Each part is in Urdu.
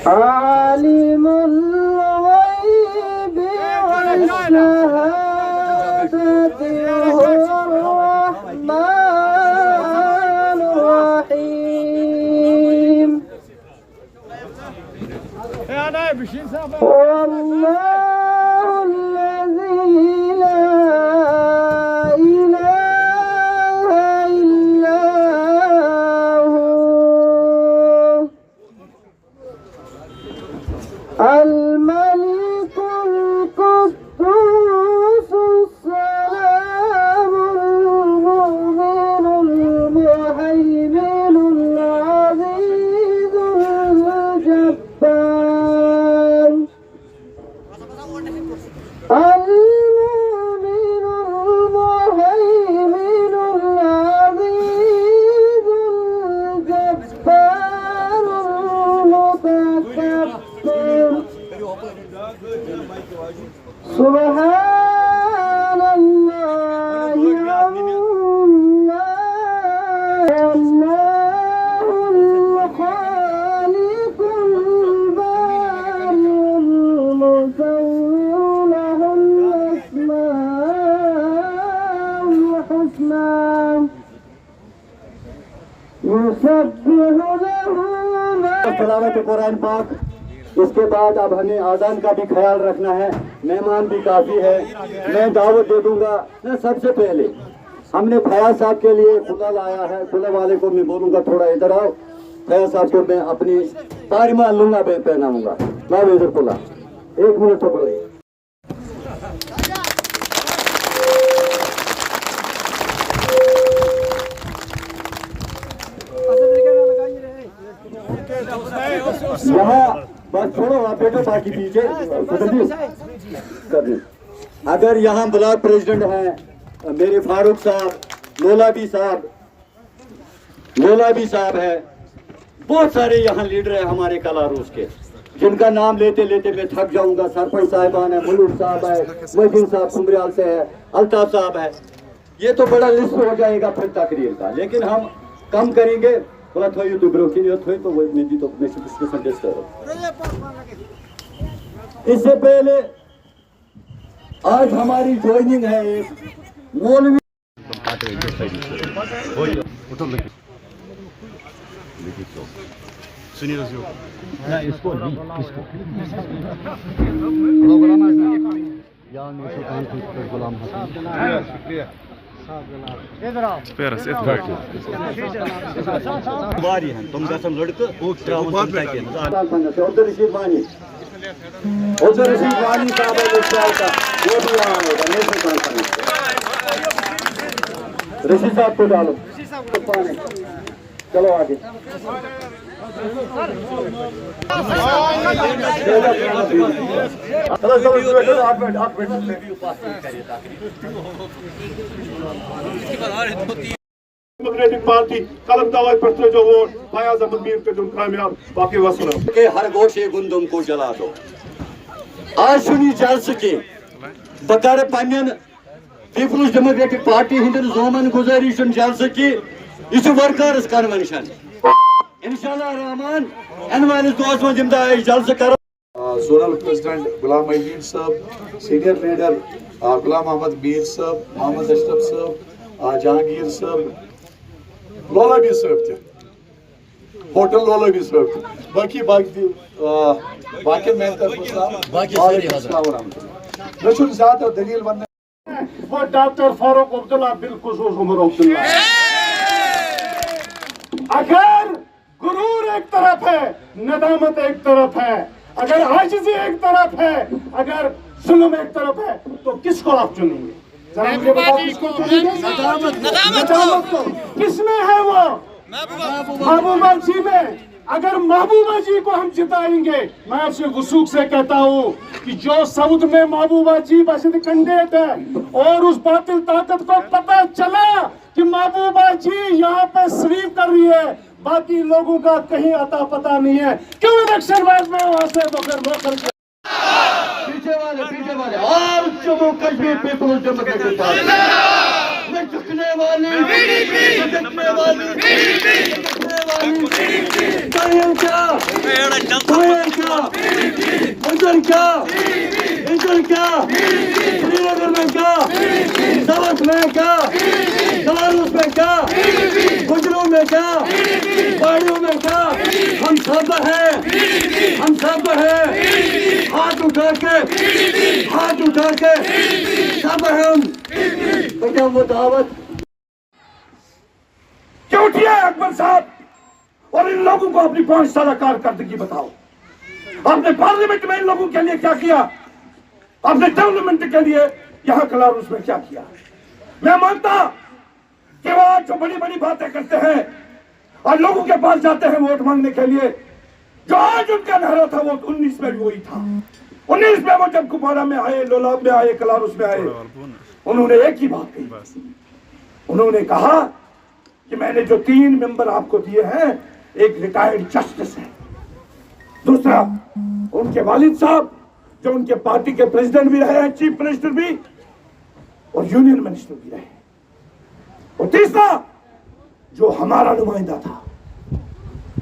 عالم الغيب والشهادة هو الرحمن الرحيم والله الذي لا إله إلا هو الملك القدوس السلام المؤمن المهيمن العزيز الجبار المؤمن المهيمن العزيز الجبار المتكبر سبحان الله عما الله الخالق البارئ المصور له الأسماء الحسنى يسبح له ما تلاوت قرآن پاک. اس کے بعد اب ہمیں آذان کا بھی خیال رکھنا ہے. مہمان بھی کافی ہے. میں دعوت دے دوں گا. سب سے پہلے ہم نے فیاض صاحب کے لیے کھلا لایا ہے. کھلا والے کو میں بولوں گا تھوڑا ادھر آؤ. فیاض صاحب کو میں اپنی پارما لوں گا پہناؤں گا. لاؤ ادھر کھلا. 1 منٹ تو پڑے. یہاں بس چھوڑو آپ بیٹھو باقی پیچھے اگر یہاں بلاک پریزیڈنٹ ہیں میرے فاروق صاحب, لولابی صاحب ہے, بہت سارے یہاں لیڈر ہیں ہمارے کلاروس کے جن کا نام لیتے لیتے میں تھک جاؤں گا. سرپنچ صاحبان ہے, ملوک صاحب ہے, مہدین صاحب کمبریال سے ہے, الطاف صاحب ہے. یہ تو بڑا لسٹ ہو جائے گا پھر تقریر کا, لیکن ہم کم کریں گے. تھوڑا تھوڑی تو بروکی نہیں تھوڑی تو وہ میری تو میں اس کے سنڈیس کرو. اس سے پہلے آج ہماری جوائننگ ہے ایک مولوی. باری ہیں تم گسن لڑکے عبد الرشید وانی صاحب ہے وہ بھی یہاں ہوگا. نیشنل کانفرنس رشید صاحب کو ڈالو. چلو آگے. ڈیموکریٹک پارٹی قلم دعوت پر جو ووٹ فیاض احمد میر کے تم کامیاب باقی وسلم کہ ہر گوشے گندم کو جلا دو. آج سنی جلسہ کے بکار پنن پیپلز ڈیموکریٹک پارٹی ہندن زومن گزارشن جلسہ کی یہ ورکرز کنونشن انشاءاللہ الرحمن ان والس دہس من یم دہ جلسہ کرو. زونل پریزیڈنٹ غلام مہدین صاحب, سینئر لیڈر غلام محمد میر صاحب, محمد اشرف صاحب, جہانگیر صاحب, لولابی صاحب تہ ہوٹل لولابی صاحب تہ باقی باقی میں زیادہ دلیل ون وہ ڈاکٹر فاروق عبداللہ بالخصوص عمر عبداللہ. اگر غرور ایک طرف ہے, ندامت ایک طرف ہے, اگر عاجزی ایک طرف ہے, اگر ظلم ایک طرف ہے, تو کس کو آپ چنیں گے؟ ندامت کو کس میں ہے؟ وہ محبوبہ جی میں. اگر محبوبہ جی کو ہم جتائیں گے, میں آپ سے وثوق سے کہتا ہوں کہ جو سعود میں محبوبہ جی باشد کنڈیٹ ہے اور اس باطل طاقت کو پتہ چلا کہ محبوبہ جی یہاں پہ سویپ کر رہی ہے, باقی لوگوں کا کہیں عطا پتہ نہیں ہے, کیوں الیکشن وائز میں وہاں سے تو پھر وہ کر کے پیچھے والے اور جموں کشمیر پیپلز ڈیموکریٹک پارٹی میں جھکنے والی ادھر کیا سری نگر میں کیا سبس میں کیا کلاروس میں کیا گجروں میں کیا پہاڑیوں میں کیا ہم سب ہیں ہاتھ اٹھا کے سب ہم تو کیا وہ دعوت کیا اٹھیے اکبر صاحب اور ان لوگوں کو اپنی 5 سالہ کارکردگی بتاؤ. آپ نے پارلیمنٹ میں ان لوگوں کے لیے کیا کیا؟ آپ نے ڈیولپمنٹ کے لیے یہاں کلاروس میں کیا کیا؟ میں مانتا کہ وہ آج جو بڑی بڑی باتیں کرتے ہیں اور لوگوں کے پاس جاتے ہیں ووٹ مانگنے کے لیے، جو آج ان کا نعرہ تھا وہ 19 میں بھی وہی تھا. 19 میں وہ جب کپواڑہ میں آئے، لولاب میں آئے، کلاروس میں آئے، انہوں نے ایک ہی بات کہی. انہوں نے کہا کہ میں نے جو 3 ممبر آپ کو دیے ہیں، ایک ریٹائرڈ جسٹس ہے، دوسرا ان کے والد صاحب جو ان کے پارٹی کے پریزیڈنٹ بھی رہے ہیں، چیف منسٹر بھی اور یونین منسٹر بھی رہے، اور تیسرا جو ہمارا نمائندہ تھا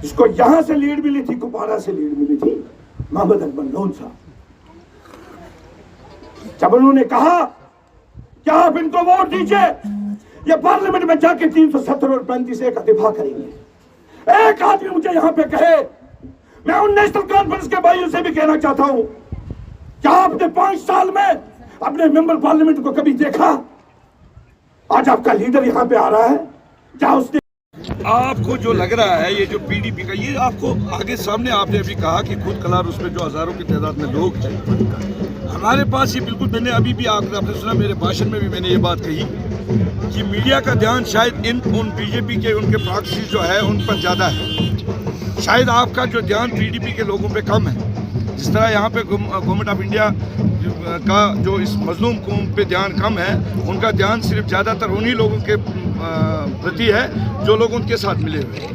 جس کو یہاں سے لیڈ ملی تھی، کپواڑہ سے لیڈ ملی تھی، محمد اکبر لون صاحب. جب انہوں نے کہا کہ آپ ان کو ووٹ دیجئے، یہ پارلیمنٹ میں جا کے 370 اور 35 کا دفاع کریں گے. ایک آدمی مجھے یہاں پہ کہے، میں ان نیشنل کانفرنس کے بھائیوں سے بھی کہنا چاہتا ہوں، کیا آپ نے 5 سال میں اپنے ممبر پارلیمنٹ کو کبھی دیکھا؟ آج آپ کا لیڈر یہاں پہ آ رہا ہے، کیا اس نے آپ کو جو لگ رہا ہے یہ جو پی ڈی پی کا، یہ آپ کو آگے سامنے آپ نے ابھی کہا کہ خود کلاروس میں جو ہزاروں کی تعداد میں لوگ تھے، ہمارے پاس یہ بالکل، میں نے ابھی بھی آپ نے سنا میرے بھاشن میں بھی میں نے یہ بات کہی کہ میڈیا کا دھیان شاید ان بی جے پی کے ان کے پراکسیز جو ہے ان پر زیادہ ہے. شاید آپ کا جو دھیان پی ڈی پی کے لوگوں پہ کم ہے. جس طرح یہاں پہ گورنمنٹ آف انڈیا کا جو اس مظلوم قوم پہ دھیان کم ہے، ان کا دھیان صرف زیادہ تر انہی لوگوں کے پرتی ہے جو لوگ ان کے ساتھ ملے ہوئے ہیں.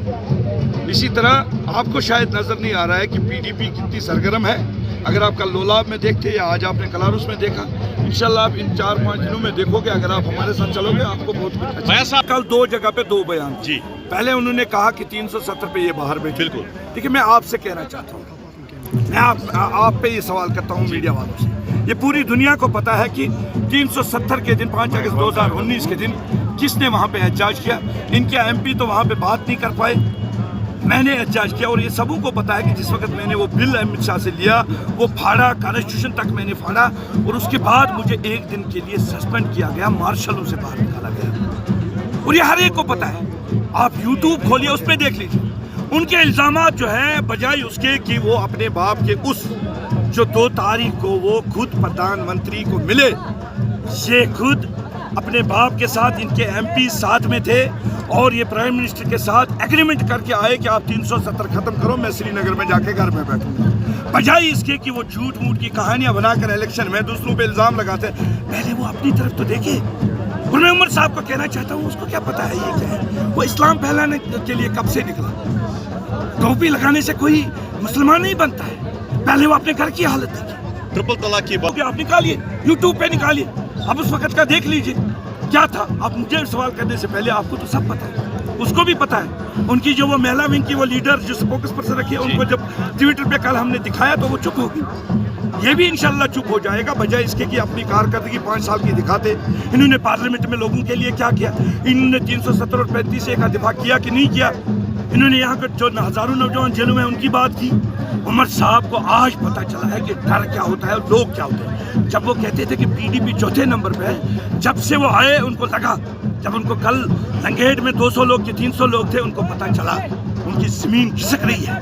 اسی طرح آپ کو شاید نظر نہیں آ رہا ہے کہ پی ڈی پی کتنی سرگرم ہے. اگر آپ کل لولاب میں دیکھتے یا آج آپ نے کلاروس میں دیکھا، انشاءاللہ آپ ان 4-5 دنوں میں دیکھو گے. اگر آپ ہمارے ساتھ چلو گے آپ کو بہت اچھا. کل 2 جگہ پہ 2 بیان جی. پہلے انہوں نے کہا کہ 370 پہ یہ باہر بیٹھے. بالکل. دیکھیے میں آپ سے کہنا چاہتا ہوں، میں آپ پہ یہ سوال کرتا ہوں میڈیا والوں سے. یہ پوری دنیا کو پتا ہے کہ 370 کے دن 5 اگست 2019 کے دن کس نے وہاں پہ احتجاج کیا. ان کے ایم پی تو وہاں پہ بات نہیں کر پائے، میں نے احتجاج کیا. اور یہ سبوں کو پتا ہے کہ جس وقت میں نے وہ بل امت شاہ سے لیا، وہ پھاڑا، کانسٹیٹیوشن تک میں نے پھاڑا، اور اس کے بعد مجھے 1 دن کے لیے سسپینڈ کیا گیا، مارشلوں سے باہر نکالا گیا. اور یہ ہر ایک کو پتا ہے. آپ یوٹیوب کھولیے، اس پہ دیکھ لیجیے. ان کے الزامات جو ہیں، بجائے اس کے کہ وہ اپنے باپ کے اس جو 2 تاریخ کو وہ خود پردھان منتری کو ملے، یہ خود اپنے باپ کے ساتھ ان کے ایم پی ساتھ میں تھے اور یہ پرائم منسٹر کے ساتھ ایگریمنٹ کر کے آئے کہ آپ 370 ختم کرو، میں سری نگر میں جا کے گھر میں بیٹھوں گا. بجائے اس کے کہ وہ جھوٹ موٹ کی کہانیاں بنا کر الیکشن میں دوسروں پہ الزام لگاتے ہیں، پہلے وہ اپنی طرف تو دیکھے. اور میں عمر صاحب کو کہنا چاہتا ہوں، اس کو کیا پتا ہے یہ کیا ہے. وہ اسلام پھیلانے کے لیے کب سے نکلا. ٹوپی لگانے سے کوئی مسلمان نہیں بنتا ہے. پہلے وہ اپنے گھر کی حالت دیکھیے. ٹرپل طلاق کی بات آپ نکالیے، یوٹیوب پہ نکالیے، اب اس وقت کا دیکھ لیجیے کیا تھا. آپ مجھے سوال کرنے سے پہلے آپ کو تو سب پتا ہے، اس کو بھی پتا ہے. ان کی جو وہ مہلا ونگ کی وہ لیڈر جو سپوکس پرسن رکھی ہے، ان کو جب ٹویٹر پہ کل ہم نے دکھایا تو وہ چپ ہو گئی. یہ بھی انشاءاللہ چپ ہو جائے گا، بجائے اس کے کہ اپنی کارکردگی 5 سال کی دکھاتے. انہوں نے پارلیمنٹ میں لوگوں کے لیے کیا کیا؟ انہوں نے 370 اور 35 کا دفاع کیا کہ نہیں کیا؟ انہوں نے یہاں کے جو ہزاروں نوجوان جیلوں میں ان کی بات کی. عمر صاحب کو آج پتا چلا ہے کہ ڈر کیا ہوتا ہے اور لوگ کیا ہوتے ہیں. جب وہ کہتے تھے کہ پی ڈی پی 4تھے نمبر پہ ہے، جب سے وہ آئے ان کو لگا، جب ان کو کل لنگیٹ میں 200 لوگ کے 300 لوگ تھے، ان کو پتا چلا ان کی زمین کھسک رہی ہے.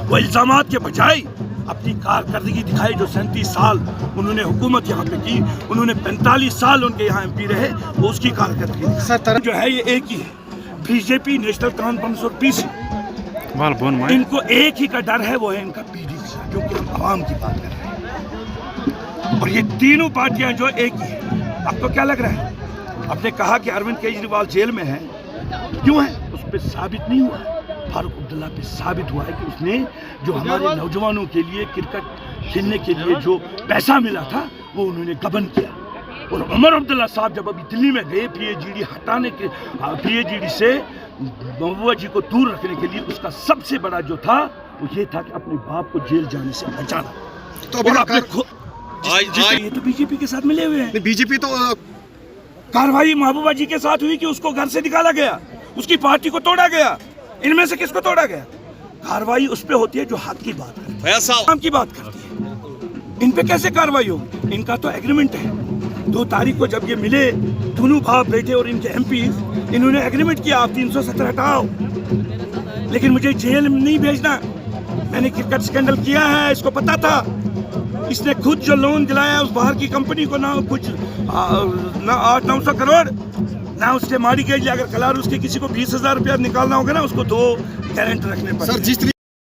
وہ الزامات کے بجائے اپنی کارکردگی دکھائی. جو 37 سال انہوں نے حکومت یہاں پہ کی، انہوں نے 45 سال ان کے یہاں ایم پی رہے، وہ اس کی کارکردگی جو ہے یہ ایک ہی ہے. بی جے پی، نیشنل کانفرنس اور پی سی، ان کو ایک ہی کا ڈر ہے، وہ ہے ان کا پی ڈی پی، کیونکہ ہم عوام کی بات کر رہے ہیں. اور یہ تینوں پارٹیاں جو ایک ہی ہیں. آپ کو کیا لگ رہا ہے؟ آپ نے کہا کہ اروند کیجریوال جیل میں ہے، کیوں ہے؟ اس پہ ثابت نہیں ہوا. فاروق عبداللہ پہ ثابت ہوا ہے کہ اس نے جو ہمارے نوجوانوں کے لیے کرکٹ کھیلنے کے لیے جو پیسہ ملا تھا وہ انہوں نے گبن کیا. اور عمر عبداللہ صاحب جب ابھی دلی میں گئے پی ایچ ڈی ہٹانے کے پی ایچ ڈی سے محبوبہ جی کو دور رکھنے کے لیے، اس کا سب سے بڑا جو تھا وہ یہ تھا کہ اپنے باپ کو جیل جانے سے بچانا. اور اپنے یہ تو بی جے پی کے ساتھ ملے ہوئے ہیں. بی جے پی تو کاروائی محبوبہ جی کے ساتھ ہوئی کہ اس کو گھر سے نکالا گیا، اس کی پارٹی کو توڑا گیا. ان میں سے کس کو توڑا گیا؟ کاروائی اس پہ ہوتی ہے جو حق کی بات کرتی ہے، کام کی بات کرتی ہے. ان پہ کیسے کاروائی ہوگی؟ ان کا تو ایگریمنٹ ہے. 2 تاریخ کو جب یہ ملے دونوں باپ بیٹے اور ان کے ایم پیز، انہوں نے ایگریمنٹ کیا آپ 370 ہٹاؤ، لیکن مجھے جیل میں نہیں بھیجنا. میں نے کرکٹ سکینڈل کیا ہے، اس کو پتا تھا. اس نے خود جو لون دلایا اس باہر کی کمپنی کو، نہ کچھ نہ 800-900 کروڑ، نہ اس سے ماری گئی. اگر کلار اس کے کسی کو 20,000 روپیہ نکالنا ہوگا نا، اس کو 2 گارنٹر رکھنے پڑیں.